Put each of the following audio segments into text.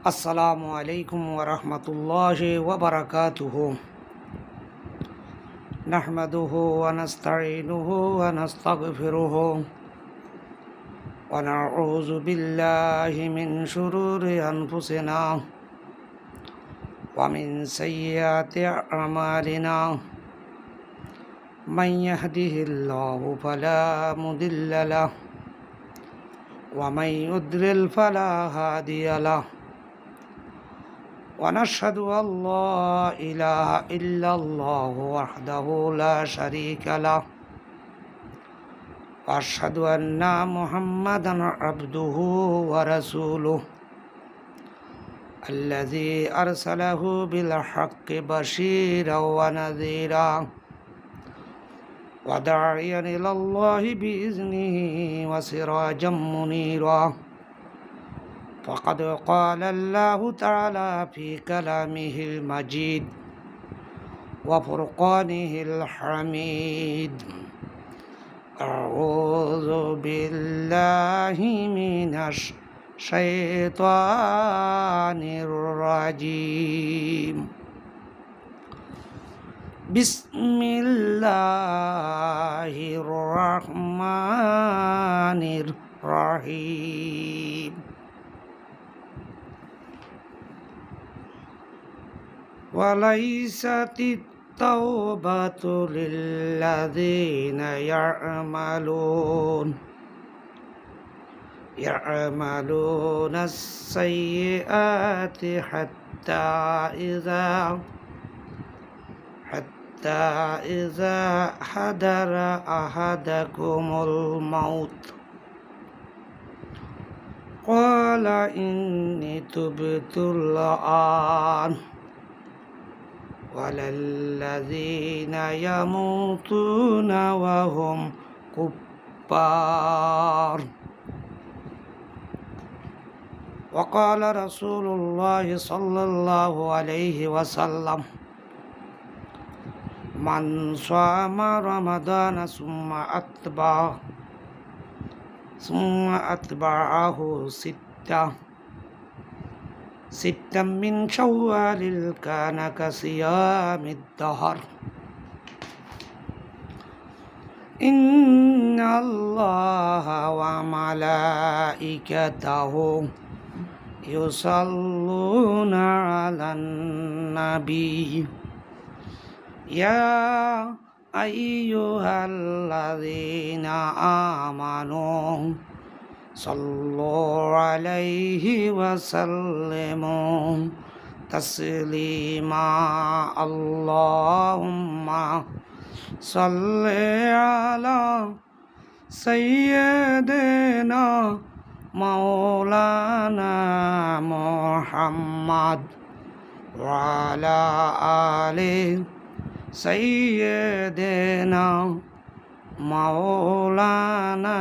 আসসালামু আলাইকুম ওয়া রাহমাতুল্লাহি ওয়া বারাকাতুহু নাহমাদুহু ওয়া নাস্তাঈনুহু ওয়া নাস্তাগফিরুহু ওয়া নাউযু বিল্লাহি মিন শুরুরি আনফুসিনা ওয়া মিন সাইয়্যাতি আমালিনা মান ইয়াহদিহিল্লাহু ফালা মুদিল্লা লাহু ওয়া মান ইউদ্লিল ফালা হাদিয়া লাহু ونشهد أن لا إله إلا الله وحده لا شريك له وأشهد أن محمدا عبده ورسوله الذي أرسله بالحق بشيرا ونذيرا وداعيا إلى الله بإذنه وسراجا منيرا فقد قال الله تعالى في كلامه المجيد وفرقانه الحميد أعوذ بالله من الشيطان الرجيم بسم الله الرحمن الرحيم وليست التوبة للذين يعملون السيئات حتى إذا حضر أحدكم الموت قال إني تبت الآن ولا الذين يموتون وهم كفار وقال رسول الله صلى الله عليه وسلم من صام رمضان ثم أتبعه ستا من شوال كان كصيام الدهر إن الله وملائكته يصلون على النبي يا أيها الذين آمنوا صلوا عليه وسلموا تسليما اللهم صل على سيدنا مولانا محمد وعلى آل سيدنا মাওলানা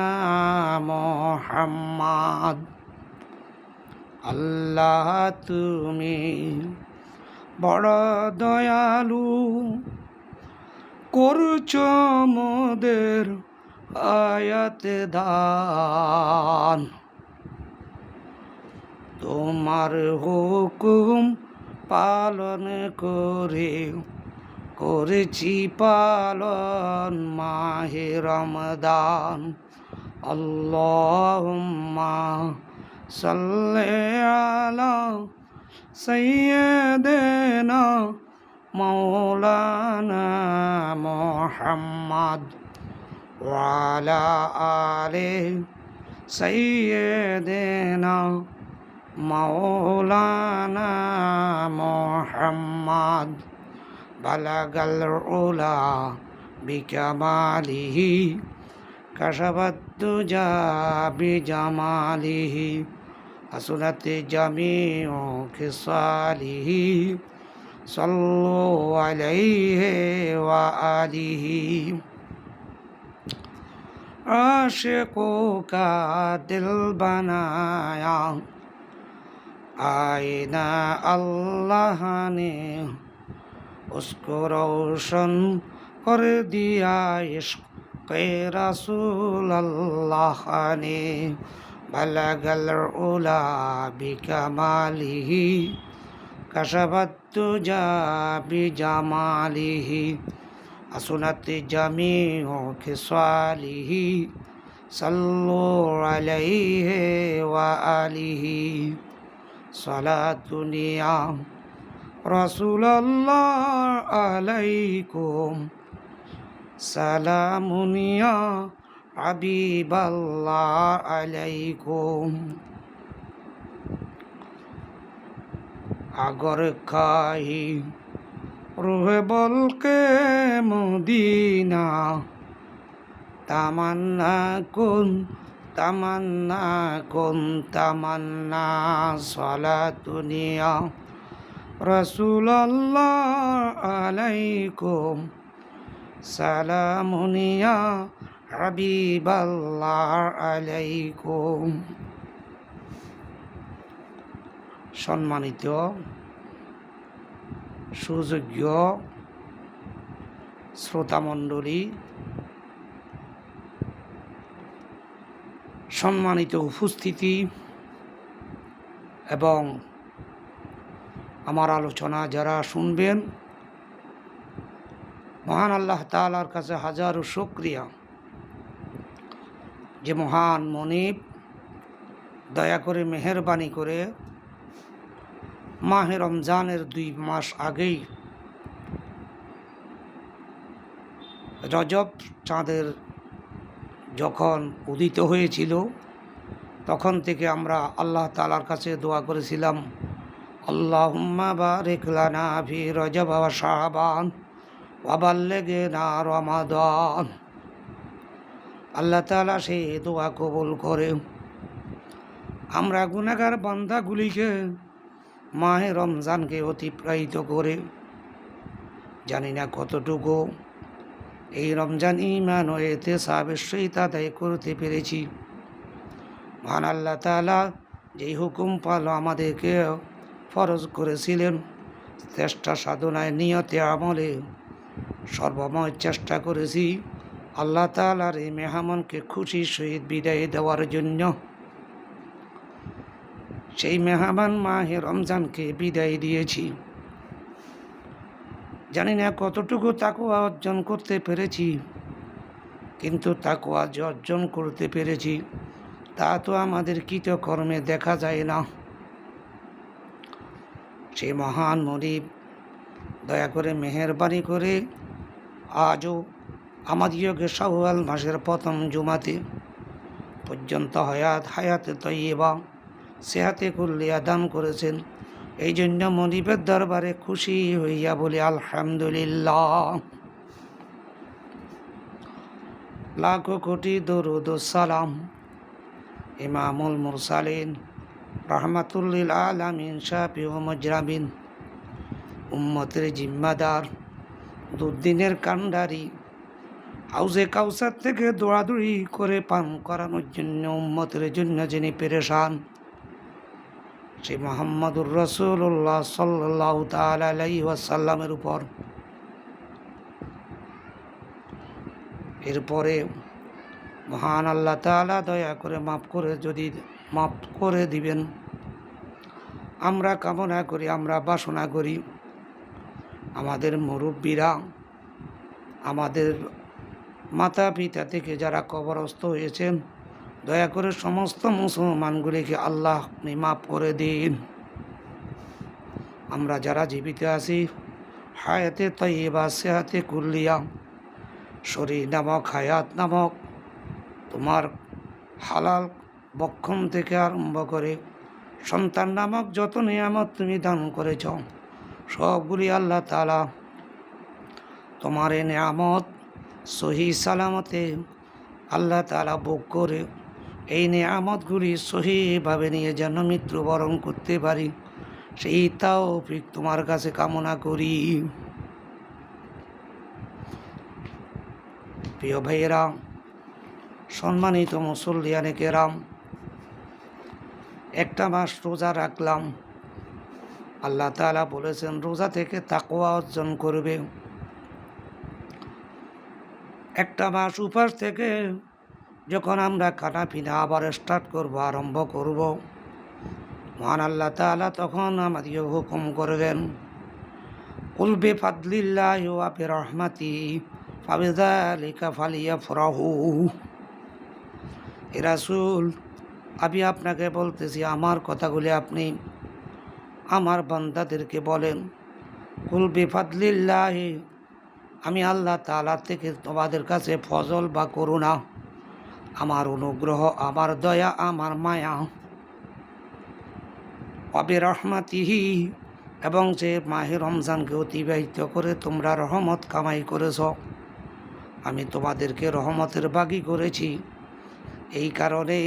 মুহাম্মদ। আল্লাহ তুমি বড় দয়ালু, করছো মোদের আয়াত দান, তোমার হুকুম পালন করেছি পালন মাহে রমদান। আল্লাহুম্মা সাল্লি আলা সাইয়্যিদিনা মাওলানা মুহাম্মদ ওয়া আলা আলি সাইয়্যিদিনা মাওলানা মুহাম্মদ। বালাগাল উলা বিকামালিহি কাশাফাত দুজা বিজামালিহি হাসুনাত জামিউ খিসালিহি সাল্লু আলাইহি ওয়া আলিহি। আশিকু কা দিল বানায়া আয়না अल्लाह ने उसको रोशन कर दिया इश्क़ रसूल अल्लाह ने بلغ العلا بكماله كشف الدجى بجماله حسنت جميع خصاله صلوا عليه وآله صلاة يا رسول الله عليكم سلام يا حبيب الله عليكم अगर खाही रूह बोल के मदीना तमन्ना तमन्ना साला दुनिया रसूल अल्लाह अलैकुम सालामुनिया हबीब अल्लाह अलैकुम। সম্মানিত সুযোগ্য শ্রোতামণ্ডলী, সম্মানিত উপস্থিতি এবং আমার আলোচনা যারা শুনবেন, মহান আল্লাহ তাআলার কাছে হাজারো শুকরিয়া যে মহান মনিব দয়া করে মেহেরবানি করে মাহে রমজানের 2 মাস আগেই রজব চাঁদের যখন উদিত হয়েছিল তখন থেকে আমরা আল্লাহ তাআলার কাছে দোয়া করেছিলাম, আল্লাহুম্মা বারিক লানা ফি রজব ওয়া শাবান ওয়া বাল্লিগনা রমাদান। আল্লাহ তাআলা সেই দোয়া কবুল করে আমরা গুনাহগার বান্দাগুলিকে মাহে রমজানকে অতিবাহিত করে জানি না কতটুকু এই রমজান ঈমান ও ইহতিসাবের সহিত আদায় করতে পেরেছি। মহান আল্লাহ তাআলা যেই হুকুম পাল আমাদেরকে ফরজ করেছিলেন, চেষ্টা সাধনায় নিয়তে আমলে সর্বময় চেষ্টা করেছি আল্লাহ তাআলার এই মেহমানকে খুশির সহিত বিদায় দেওয়ার জন্য। সেই মেহমান মাহে রমজানকে বিদায় দিয়েছি। জানি না কতটুকু তাকওয়া অর্জন করতে পেরেছি, কিন্তু তাকওয়া যে অর্জন করতে পেরেছি তা তো আমাদের কৃতকর্মে দেখা যায় না। সেই মহান মনিব দয়া করে মেহেরবানি করে আজও আমাদিগকে শাওয়াল মাসের প্রথম জুমাতে পর্যন্ত হায়াতে তয়্যিবা সেহাতে কুল্লিয়া দান করেছেন। এই জন্য মনিবের দরবারে খুশি হইয়া বলি আলহামদুলিল্লাহ। লাখো কোটি দরুদ ও সালাম ইমামুল মুরসালিন রাহমাতুল লিল আলামিন শাফিউ মুজরামিন উম্মতের জিম্মাদার দুর্দিনের কান্ডারি হাউজে কাউসার থেকে দৌড়াদৌড়ি করে পান করানোর জন্য উম্মতের জন্য যিনি পেরেশান সেই মুহাম্মদুর রাসূলুল্লাহ সাল্লাল্লাহু তাআলা আলাইহি ওয়াসাল্লামের উপর এরপরে মহান আল্লাহ তাআলা দয়া করে মাফ করে দিবেন। আমরা কামনা করি, আমরা বাসনা করি আমাদের মুরব্বীরা, আমাদের মাতা পিতা থেকে যারা কবরস্থ হয়েছেন, দয়া করে সমস্ত মুসলমানগুলিকে আল্লাহ আপনি মাফ করে দিন। আমরা যারা জীবিত আছি হায়াতে তয়্যিবা সেহাতে কুল্লিয়া শরীর নামক হায়াত নামক তোমার হালাল বক্ষণ থেকে আরম্ভ করে সন্তান নামক যত নিয়ামত তুমি দান করেছ সবগুলি আল্লাহ তাআলা তোমার এই নিয়ামত সহি সালামতে আল্লাহ তাআলা ভোগ করে এই নিয়ামতগুলি সহিভাবে নিয়ে যেন মৃত্যুবরণ করতে পারি সেই তৌফিক তোমার কাছে কামনা করি। প্রিয় ভাইয়েরা, সম্মানিত মুসল্লিয়ানে কেরাম, একটা মাস রোজা রাখলাম। আল্লাহ তাআলা বলেছেন রোজা থেকে তাকওয়া অর্জন করবে। একটা মাস উপাস থেকে যখন আমরা খানা পিনা আবার স্টার্ট করব, আরম্ভ করব, মহান আল্লাহ তাআলা তখন আমাদেরকে হুকুম করবেন, কুল বিফাদলিল্লাহি ওয়া বিরহমাতিহি ফাবিযালিকা ফালিয়াফরাহু। হে রাসূল, আমি আপনাকে বলতেছি, আমার কথাগুলি আপনি আমার বান্দাদেরকে বলেন, কুল বিফাদলিল্লাহি, আমি আল্লাহ তাআলা থেকে তোমাদের কাছে ফজল বা করুণা, আমার অনুগ্রহ, আমার দয়া, আমার মায়া, ওয়া বিরহমাতিহি, এবং যে মাহে রমজানকে অতিবাহিত করে তোমরা রহমত কামাই করেছ, আমি তোমাদেরকে রহমতের বাগী করেছি। এই কারণে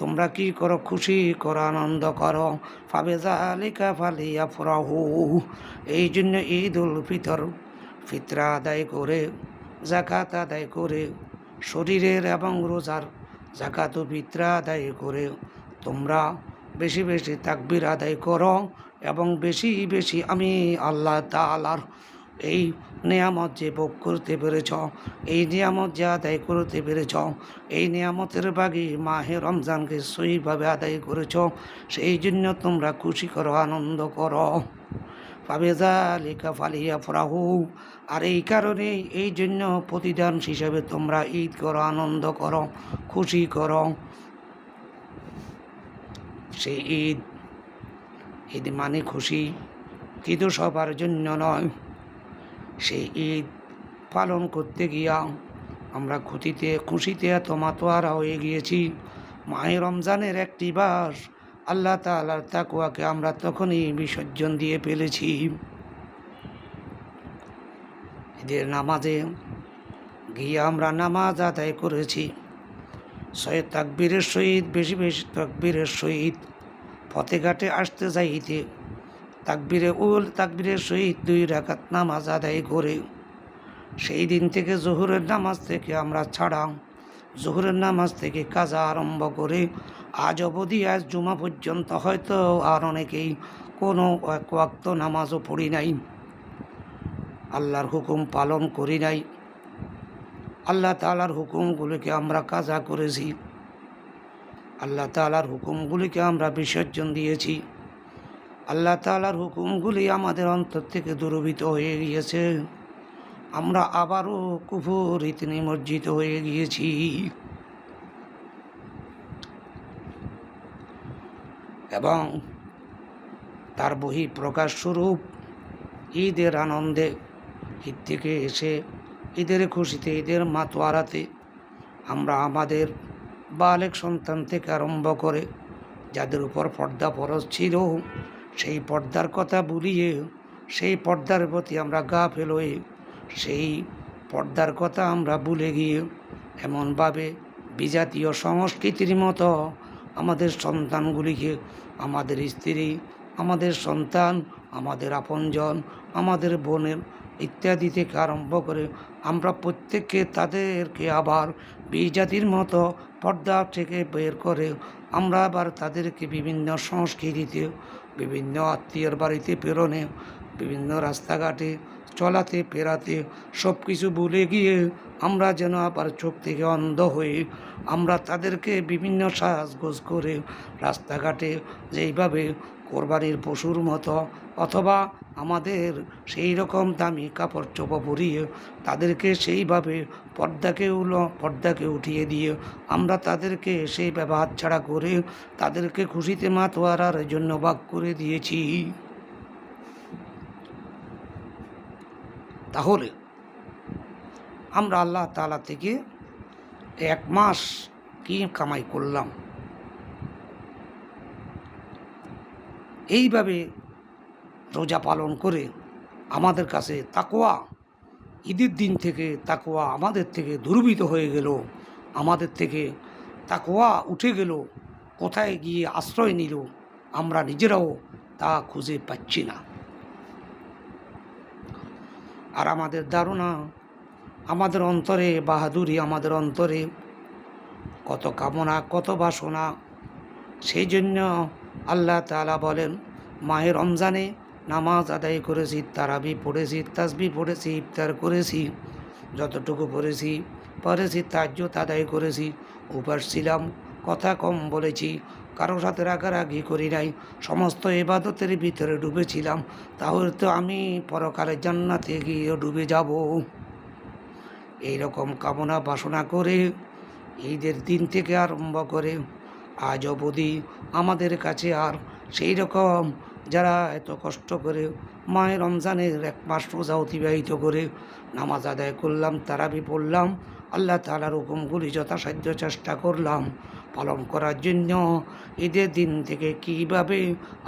তোমরা কি করো, খুশি করো, আনন্দ করো। ফাবিযালিকা ফালিয়াফরাহু, এই জন্য ঈদুল ফিতর, ফিতরা আদায় করে, যাকাত আদায় করে, শরীরের এবং রোজার যাকাত ও ফিতরা আদায় করে তোমরা বেশি বেশি তাকবীর আদায় করো এবং বেশি বেশি আমি আল্লাহ তাআলার এই নিয়ামত যে ভোগ করতে পেরেছ, এই নিয়ামত যে আদায় করতে পেরেছ, এই নিয়ামতের বাগী মাহে রমজানকে সহিভাবে আদায় করেছ, সেই জন্য তোমরা খুশি করো, আনন্দ করো। ফাবিযালিকা ফালিয়াফরাহু, আর এই কারণে, এই জন্য প্রতিদান হিসাবে তোমরা ঈদ করো, আনন্দ করো, খুশি করো। সেই ঈদ, ঈদ মানে খুশি, কিন্তু সবার জন্য নয়। সেই ঈদ পালন করতে গিয়া আমরা খুশিতে এত মাতোয়ারা হয়ে গিয়েছি। মাহে রমজানের একটি মাস আল্লাহ তাআলার তাকওয়াকে আমরা তখনই বিসর্জন দিয়ে ফেলেছি। ঈদের নামাজে গিয়ে আমরা নামাজ আদায় করেছি সৈয়দ তাকবীরের সহিত, বেশি বেশি তাকবীরের সহিত, ফতেঘাটে আসতে যাইতে তাকবীরের সহিত 2 রাকাত নামাজ আদায় করে, সেই দিন থেকে জোহরের নামাজ থেকে আমরা ছাড়া, জোহরের নামাজ থেকে কাজা আরম্ভ করে আজ অবধি, আজ জুমা পর্যন্ত হয়তো আর অনেকেই কোনো এক ওয়াক্ত নামাজও পড়ি নাই, আল্লাহর হুকুম পালন করি নাই। আল্লাহ তাআলার হুকুমগুলিকে আমরা কাজা করেছি, আল্লাহ তাআলার হুকুমগুলিকে আমরা বিসর্জন দিয়েছি। আল্লাহ তাআলার হুকুমগুলি আমাদের অন্তর থেকে দূরীভূত হয়ে গিয়েছে, আমরা আবারও কুফরিতে নিমজ্জিত হয়ে গিয়েছি। এবং তার বহিঃপ্রকাশ স্বরূপ ঈদের আনন্দে, ঈদ থেকে এসে ঈদের খুশিতে, ঈদের মাতোয়ারাতে আমরা আমাদের বালেক সন্তান থেকে আরম্ভ করে যাদের উপর পর্দা ফরজ ছিল, সেই পর্দার কথা ভুলিয়ে, সেই পর্দার প্রতি আমরা গাফেল হয়ে, সেই পর্দার কথা আমরা ভুলে গিয়ে এমনভাবে বিজাতীয় সংস্কৃতির মতো আমাদের সন্তানগুলিকে, আমাদের স্ত্রী, আমাদের সন্তান, আমাদের আপনজন, আমাদের বোনের ইত্যাদি থেকে আরম্ভ করে আমরা প্রত্যেককে তাদেরকে আবার বিজাতির মতো পর্দা থেকে বের করে আমরা আবার তাদেরকে বিভিন্ন সংস্কৃতিতে, বিভিন্ন আত্মীয়র বাড়িতে প্রেরণে, বিভিন্ন রাস্তাঘাটে চলাতে ফেরাতে সব কিছু ভুলে গিয়ে আমরা যেন আবার চোখ থেকে অন্ধ হয়ে আমরা তাদেরকে বিভিন্ন সাজগোজ করে রাস্তাঘাটে যেইভাবে কোরবানির পশুর মতো, অথবা আমাদের সেই রকম দামি কাপড় চোপড় পরিয়ে তাদেরকে সেইভাবে পর্দাকে উঠিয়ে দিয়ে আমরা তাদেরকে সেইভাবে হাতছাড়া করে তাদেরকে খুশিতে মাতোয়ারার জন্য ভাগ করে দিয়েছি। তাহলে আমরা আল্লাহ তাআলা থেকে 1 মাস কি কামাই করলাম? এইভাবে রোজা পালন করে আমাদের কাছে তাকওয়া, ঈদের দিন থেকে তাকওয়া আমাদের থেকে দূরীভূত হয়ে গেল, আমাদের থেকে তাকওয়া উঠে গেল, কোথায় গিয়ে আশ্রয় নিল আমরা নিজেরাও তা খুঁজে পাচ্ছি না। আর আমাদের ধারণা, আমাদের অন্তরে বাহাদুরি, আমাদের অন্তরে কত কামনা, কত বাসনা। সেই জন্য আল্লাহ তাআলা বলেন, মাহে রমজানে নামাজ আদায় করেছি, তারাবি পড়েছি, তাসবিহ পড়েছি, ইফতার করেছি, যতটুকু পড়েছি তাহাজ্জুদ আদায় করেছি, উপাস ছিলাম, কথা কম বলেছি, কারোর সাথে রাগারাগি করি নাই, সমস্ত ইবাদতের ভিতরে ডুবেছিলাম। তাহলে তো আমি পরকালে জান্নাতে গিয়ে ডুবে যাব। এইরকম কামনা বাসনা করে ঈদের দিন থেকে আরম্ভ করে আজ অবধি আমাদের কাছে আর সেই রকম যারা এত কষ্ট করে মায়ের রমজানের 1 মাস রোজা অতিবাহিত করে নামাজ আদায় করলাম, তারাবি পড়লাম, আল্লাহ তাআলার হুকুমগুলি যথাসাধ্য চেষ্টা করলাম পালন করার জন্য। ঈদের দিন থেকে কীভাবে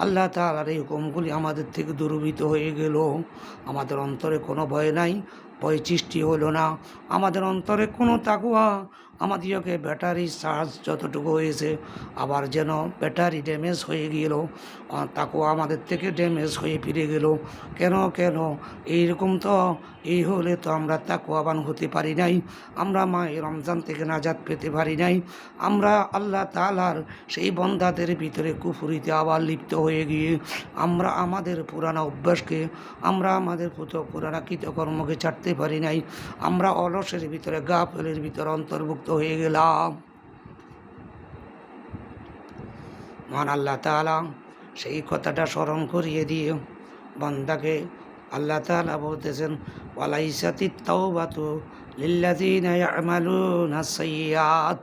আল্লাহ তাআলার এই হুকুমগুলি আমাদের থেকে দূরীভূত হয়ে গেল। আমাদের অন্তরে কোনো ভয় নাই, ভয় সৃষ্টি হলো না। আমাদের অন্তরে কোনো তাকওয়া, আমাদেরকে ব্যাটারি চার্জ যতটুকু হয়েছে আবার যেন ব্যাটারি ড্যামেজ হয়ে গেল, তাকওয়া আমাদের থেকে ড্যামেজ হয়ে ফিরে গেল। কেন এইরকম তো এই হলে তো আমরা তাকওয়াবান হতে পারি নাই, আমরা মায়ের রমজান থেকে নাজাত পেতে পারি নাই। আমরা আল্লাহ তাআলার সেই বন্দাদের ভিতরে কুফরিতে আবার লিপ্ত হয়ে গিয়ে আমরা আমাদের পুরানা অভ্যাসকে, আমরা আমাদের পুরানা কৃতকর্মকে ছাড়তে পারি নাই। আমরা অলসের ভিতরে, গাফেলের ভিতরে অন্তর্ভুক্ত হয়ে গেলাম। মহান আল্লাহ তাআলা সেই কথাটা স্মরণ করিয়ে দিয়ে বান্দাকে আল্লাহ তাআলা বলতেছেন, ওয়ালাইসাতিত তাওবাতু লিল্লাযিনা ইয়ামালুনা সাইয়্যাত।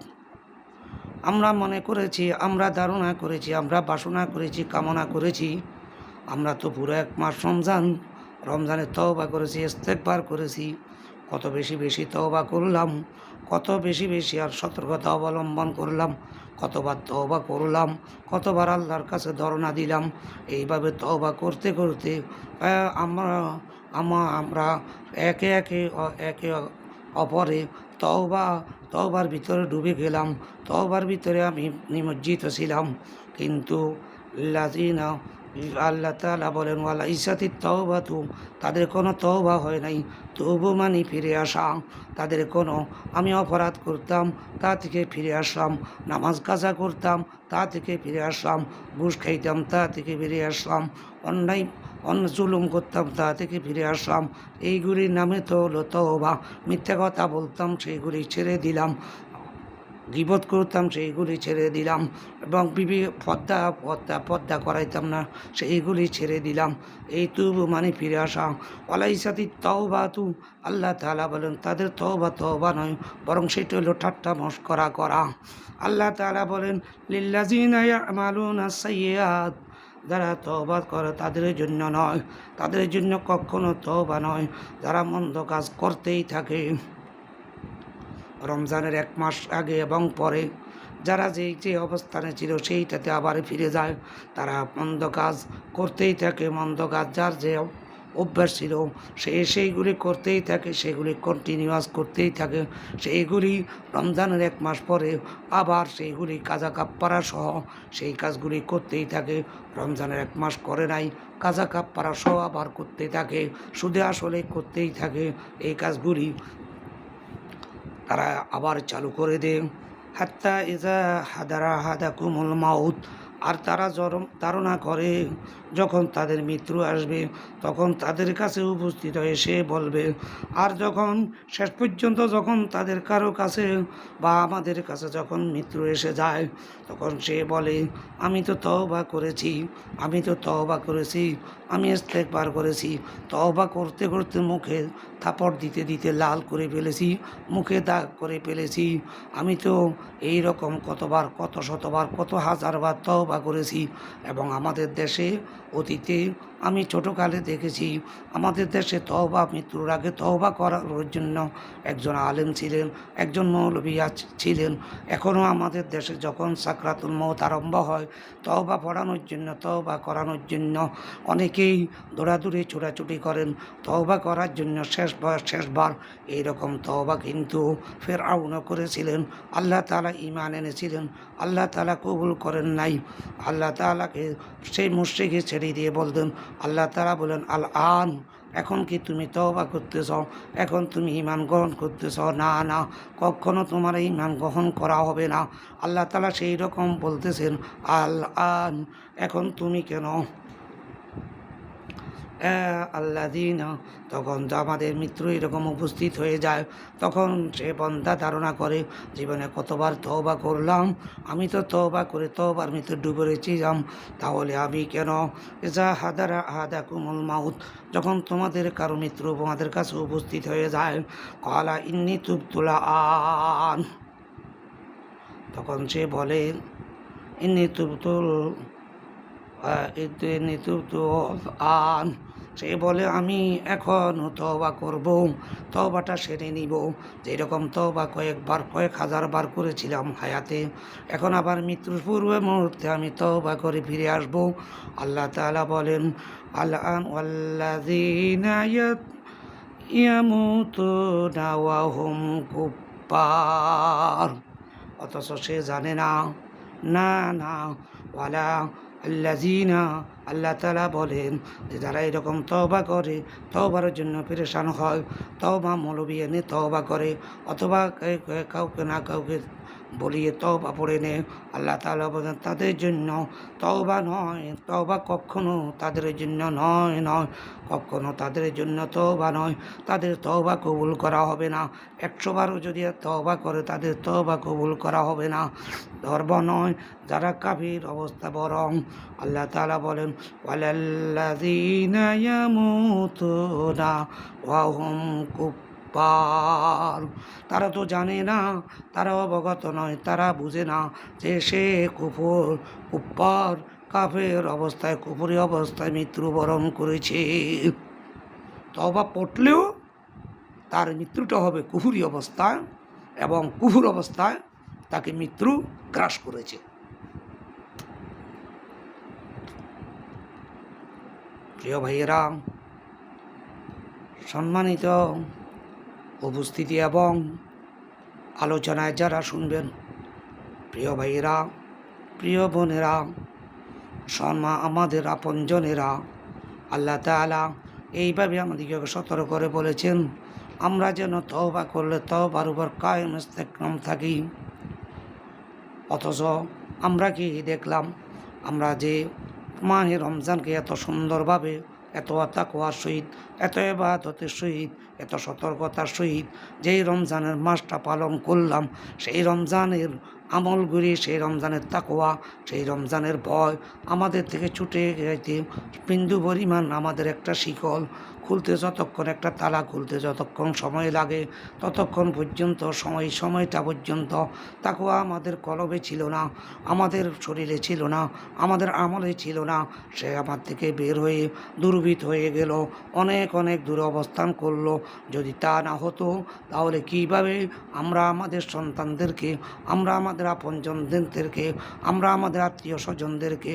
আমরা মনে করেছি, আমরা ধারণা করেছি, আমরা বাসনা করেছি, কামনা করেছি, আমরা তো পুরো 1 মাস রমজানে তওবা করেছি, ইস্তেগফার করেছি, কত বেশি তওবা করলাম, কত বেশি আর সতর্কতা অবলম্বন করলাম, কতবার তওবা করলাম, কতবার আল্লাহর কাছে ধরনা দিলাম। এইভাবে তওবা করতে করতে আমরা একে অপরে তওবার ভিতরে ডুবে গেলাম, তওবার ভিতরে আমি নিমজ্জিত ছিলাম। কিন্তু লাযিনা, আল্লাহ তাআলা বলেন, ওয়ালাইসাতিত তাওবাতু, তাদের কোনো তওবা হয় নাই। তবু মানে ফিরে আসা, তাদের কোনো, আমি অপরাধ করতাম তা থেকে ফিরে আসলাম, নামাজ কাজা করতাম তা থেকে ফিরে আসলাম, ঘুষ খাইতাম তা থেকে ফিরে আসলাম, অন্য জুলুম করতাম তা থেকে ফিরে আসলাম। এইগুলির নামে তো হলো তওবা। মিথ্যা কথা বলতাম, সেইগুলি ছেড়ে দিলাম, গীবত করতাম, সেইগুলি ছেড়ে দিলাম, এবং পর্দা করাইতাম না, সেইগুলি ছেড়ে দিলাম। এই তুবু মানে ফিরে আসা। ওয়ালাইসাতিত তাওবাতু, আল্লাহ তাআলা বলেন তাদের তওবা নয়, বরং সেটা হলো ঠাট্টা মশকরা করা। আল্লাহ তাআলা বলেন, লিল্লাযিনা ইয়ামালুনা সাইয়্যাত, যারা তওবা করে তাদের জন্য নয়, তাদের জন্য কখনো তওবা নয়, যারা মন্দ কাজ করতেই থাকে রমজানের 1 মাস আগে এবং পরে, যারা যে অবস্থানে ছিল সেইটাতে আবার ফিরে যায়, তারা মন্দ কাজ করতেই থাকে, মন্দ কাজ যার যে অভ্যাস ছিল সেইগুলি করতেই থাকে, সেগুলি কন্টিনিউয়াস করতেই থাকে, সেইগুলি রমজানের 1 মাস পরে আবার সেইগুলি কাজা কাপ্পারা সহ সেই কাজগুলি করতেই থাকে। রমজানের 1 মাস করে নাই, কাজা কাপ্পারা সহ আবার করতে থাকে, সুদে আসলে করতেই থাকে এই কাজগুলি, তারা আবার চালু করে দেয়। হাত্তা ইজা হাদারা আহাদাকুমুল মাউত, আর তারা ধারণা করে যখন তাদের মৃত্যু আসবে তখন তাদের কাছে উপস্থিত হয়ে সে বলবে, আর যখন শেষ পর্যন্ত যখন তাদের কারো কাছে বা আমাদের কাছে যখন মৃত্যু এসে যায় তখন সে বলে, আমি তো তওবা করেছি, আমি ইস্তেগফার করেছি, তওবা করতে করতে মুখে থাপড় দিতে লাল করে ফেলেছি, মুখে দাগ করে ফেলেছি, আমি তো এই রকম কতবার, কত শতবার, কত হাজারবার তওবা করেছি। এবং আমাদের দেশে অতীতে আমি ছোটোকালে দেখেছি, আমাদের দেশে তওবা, মৃত্যুর আগে তওবা করার জন্য একজন আলেম ছিলেন, একজন মৌলবী ছিলেন। এখনও আমাদের দেশে যখন সাকরাতুল মউত আরম্ভ হয়, তওবা পড়ানোর জন্য, তওবা করানোর জন্য অনেকেই দৌড়াদৌড়ি ছোটাছুটি করেন তওবা করার জন্য, শেষবার এইরকম তওবা কিন্তু ফেরআউনও করেছিলেন। আল্লাহ তাআলা ঈমান এনেছিলেন, আল্লাহ তাআলা কবুল করেন নাই। আল্লাহ তাআলাকে সেই মুশরিককে ছেড়ে দিয়ে বলতেন, আল্লাহ তাআলা বলেন, আল আন, এখন কি তুমি তওবা করতেছ, এখন তুমি ঈমান গ্রহণ করতেছ? না, কখনো তোমার ঈমান গ্রহণ করা হবে না। আল্লাহ তাআলা সেই রকম বলতেছেন, আল আন, এখন তুমি কেন আল্লাযীনা, তখন তো আমাদের মৃত্যু এরকম উপস্থিত হয়ে যায়, তখন সে বান্দা ধারণা করে জীবনে কতবার তওবা করলাম, আমি তো তওবা করে তওবার মৃত্যু ডুবে রয়েছিলাম, তাহলে আমি কেন? ইজা হাদারা আহাদাকুমুল মাউত, যখন তোমাদের কারো মৃত্যু তোমাদের কাছে উপস্থিত হয়ে যায়, ক্বালা ইন্নী তুবতু আন, তখন সে বলে ইন্নী তুবতুল আন, সে বলে আমি এখন তওবা করব, তওবাটা সেরে নিব, যেরকম তওবা কয়েক হাজার বার করেছিলাম হায়াতে, এখন আবার মৃত্যুর পূর্বে মুহূর্তে আমি তওবা করে ফিরে আসব। আল্লাহ তাআলা বলেন আল-আন ওয়াল্লাযীনা ইয়ামুতুনা ওয়া হুম কুফফার, অথচ সে জানে না, না না, ওয়ালা আল্লাযীনা, আল্লাহ তাআলা বলেন যে যারা এরকম তওবা করে, তওবার জন্য পেরেশান হয়, তওবা মৌলবি এনে তওবা করে, অথবা কাউকে না কাউকে বলিয়ে তওবা পড়ে নে, আল্লাহ তাআলা বলেন তাদের জন্য তওবা নয়, তওবা কখনো তাদের জন্য নয়, কখনো তাদের জন্য তওবা নয়, তাদের তওবা কবুল করা হবে না। 100 বারও যদি তওবা করে তাদের তওবা কবুল করা হবে না। ধর্ম নয়, যারা কাফির অবস্থা বরং আল্লাহ তাআলা বলেন ওয়ালাল্লাযীনা ইয়ামুতুনা ওয়া হুম কুফফার, তারা তো জানে না, তারা অবগত নয়, তারা বুঝে না যে সে কুফফার কাফের অবস্থায়, কুফরি অবস্থায় মৃত্যুবরণ করেছে। তওবা পড়লেও তার মৃত্যুটা হবে কুফরি অবস্থায়, এবং কুফর অবস্থায় তাকে মৃত্যু গ্রাস করেছে। প্রিয় ভাইয়েরা, সম্মানিত উপস্থিতি এবং আলোচনায় যারা শুনবেন, প্রিয় ভাইয়েরা, প্রিয় বোনেরা, আমাদের আপনজনেরা, আল্লাহ তাআলা এইভাবে আমাদেরকে সতর্ক করে বলেছেন আমরা যেন তওবা করলে তওবার উপর কায়েম ইস্তেকাম থাকি। অথচ আমরা কি দেখলাম, আমরা যে মাহে রমজানকে এত সুন্দরভাবে, এত তাকওয়ার সহিত, এত ইবাদতের সহিত, এত সতর্কতার সহিত যেই রমজানের মাসটা পালন করলাম, সেই রমজানের আমলগুলি, সেই রমজানের তাকওয়া, সেই রমজানের ভয় আমাদের থেকে ছুটে গেছে বিন্দু পরিমাণ। আমাদের একটা শিকল খুলতে যতক্ষণ, একটা তালা খুলতে যতক্ষণ সময় লাগে, ততক্ষণ পর্যন্ত সময়টা পর্যন্ত তাকওয়া আমাদের কলবে ছিল না, আমাদের শরীরে ছিল না, আমাদের আমলে ছিল না, সে আমার থেকে বের হয়ে দুর্বৃত হয়ে গেল, অনেক দূরে অবস্থান করলো। যদি তা না হতো তাহলে কিভাবে আমরা আমাদের সন্তানদেরকে, আমরা আমাদের আপনজনদেরকে, আমরা আমাদের আত্মীয় স্বজনদেরকে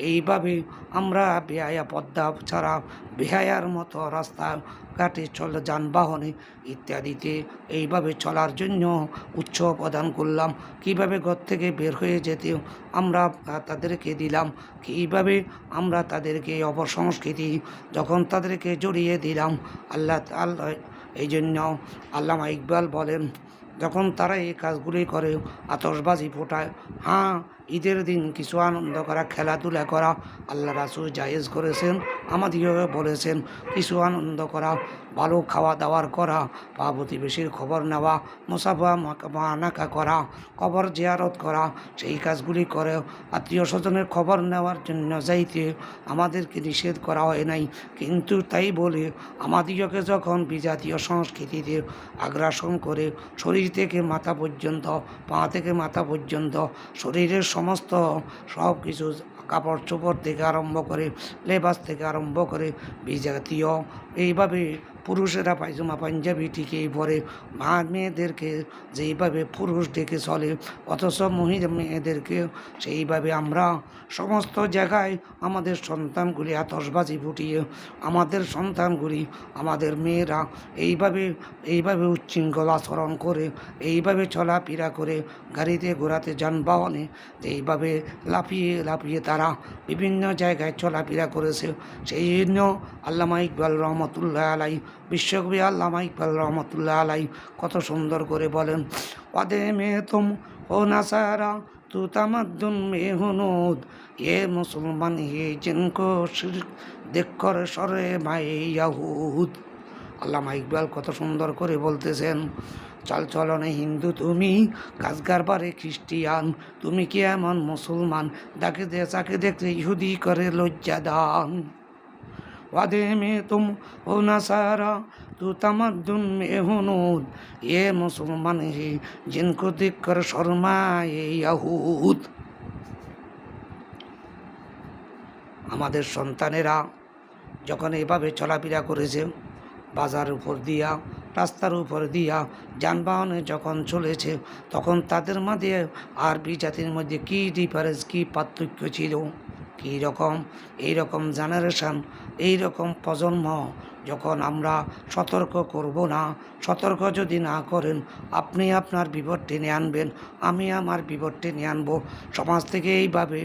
এইভাবে আমরা বেহায়া পদ্মা ছাড়া বেহায়ার মতো রাস্তা ঘাটে চলে, যানবাহনে ইত্যাদিতে এইভাবে চলার জন্য উৎসাহ প্রদান করলাম, কিভাবে ঘর থেকে বের হয়ে যেতে আমরা তাদেরকে দিলাম, কীভাবে আমরা তাদেরকে অপসংস্কৃতি যখন তাদেরকে জড়িয়ে দিলাম। আল্লাহ এই জন্য আল্লামা ইকবাল বলেন যখন তারা এই কাজগুলি করে, আতশবাজি ফোটায়, হ্যাঁ ঈদের দিন কিছু আনন্দ করা, খেলাধুলা করা আল্লাহ রাসূল জায়েজ করেছেন, আমাদেরকে বলেছেন কিছু আনন্দ করা, ভালো খাওয়া দাওয়ার করা, বা প্রতিবেশীর খবর নেওয়া, মুসাফা মানাকা করা, কবর জিয়ারত করা, সেই কাজগুলি করে আত্মীয় স্বজনের খবর নেওয়ার জন্য যাইতে আমাদেরকে নিষেধ করা হয় নাই। কিন্তু তাই বলে আমাদিগকে যখন বিজাতীয় সংস্কৃতিতে আগ্রাসন করে শরীর থেকে মাথা পর্যন্ত, পা থেকে মাথা পর্যন্ত শরীরের সমস্ত সব কিছু, কাপড় চোপড় থেকে আরম্ভ করে, লেবাস থেকে আরম্ভ করে বিজাতীয়, এইভাবে পুরুষেরা পায়জামা পাঞ্জাবি ঠিকই পরে, মেয়েদেরকে যেইভাবে পুরুষ ডেকে চলে, অথচ মহিলা মেয়েদেরকে সেইভাবে আমরা সমস্ত জায়গায় আমাদের সন্তানগুলি আতশবাজি ফুটিয়ে, আমাদের সন্তানগুলি, আমাদের মেয়েরা এইভাবে উচ্ছৃঙ্খল আচরণ করে, এইভাবে চলাফেরা করে, গাড়িতে ঘোড়াতে যানবাহনে এইভাবে লাফিয়ে তারা বিভিন্ন জায়গায় চলাফেরা করেছে। সেই জন্য আল্লামা ইকবাল রহমতুল্লাহ আলাই, বিশ্বকবি আল্লামা ইকবাল রহমতুল্লাহ আলাই কত সুন্দর করে বলেন ওয়াদে মে তুম ও নাসারা तू तमद्दुन में हुनूद ये मुसलमान ये जिनको शिर्क देख कर সরে মায়ে ইয়াহুদ। আল্লামা ইকবাল কত সুন্দর করে বলতেছেন, চালচলনে হিন্দু তুমি, কাজ কারবারে খ্রিস্টিয়ান, তুমি কি এমন মুসলমান যাকে দেখতে ইহুদি করে লজ্জা দান। वादे में तुम हो नसारा तू तमद्दुन में हुनूद ये मुसलमान ही जिनको देख कर शर्माए यहूद। আমাদের সন্তানেরা যখন এভাবে চলাফেরা করেছে, বাজার উপর দিয়া, রাস্তার উপর দিয়া, যানবাহনে যখন চলেছে, তখন তাদের মধ্যে আরবি জাতির মধ্যে কী ডিফারেন্স, কী পার্থক্য ছিল, কী রকম এইরকম জেনারেশান, এইরকম প্রজন্ম যখন আমরা সতর্ক করব না, সতর্ক যদি না করেন, আপনি আপনার বিপদ টেনে আনবেন, আমি আমার বিপদ টেনে আনবো। সমাজ থেকে এইভাবে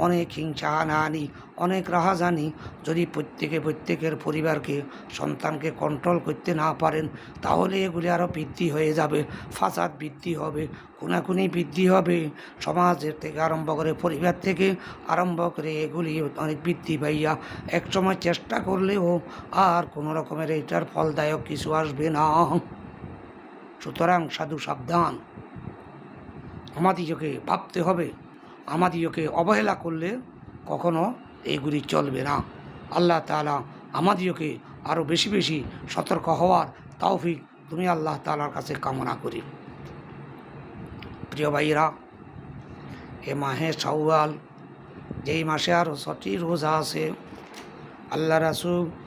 অনেক হিংসা হানাহানি, অনেক রাহাজানি যদি প্রত্যেকের পরিবারকে, সন্তানকে কন্ট্রোল করতে না পারেন, তাহলে এগুলি আরও বৃদ্ধি হয়ে যাবে, ফাসাদ বৃদ্ধি হবে, খুনাখুনি বৃদ্ধি হবে। সমাজের থেকে আরম্ভ করে, পরিবার থেকে আরম্ভ করে এগুলি অনেক বৃদ্ধি পাইয়া একসময় চেষ্টা করলেও আর কোনো রকমের এটার ফলদায়ক কিছু আসবে না। সুতরাং সাধু সাবধান, আমাদিগকে ভাবতে হবে, আমাদিগকে অবহেলা করলে কখনো এইগুলি চলবে না। আল্লাহ তাআলা আমাদিগকে আরও বেশি বেশি সতর্ক হওয়ার তৌফিক তুমি আল্লাহ তাআলার কাছে কামনা করি। প্রিয় ভাইরা, এ মাহে শাওয়াল, যেই মাসে আরও 6টি রোজা আছে, আল্লাহ রাসূল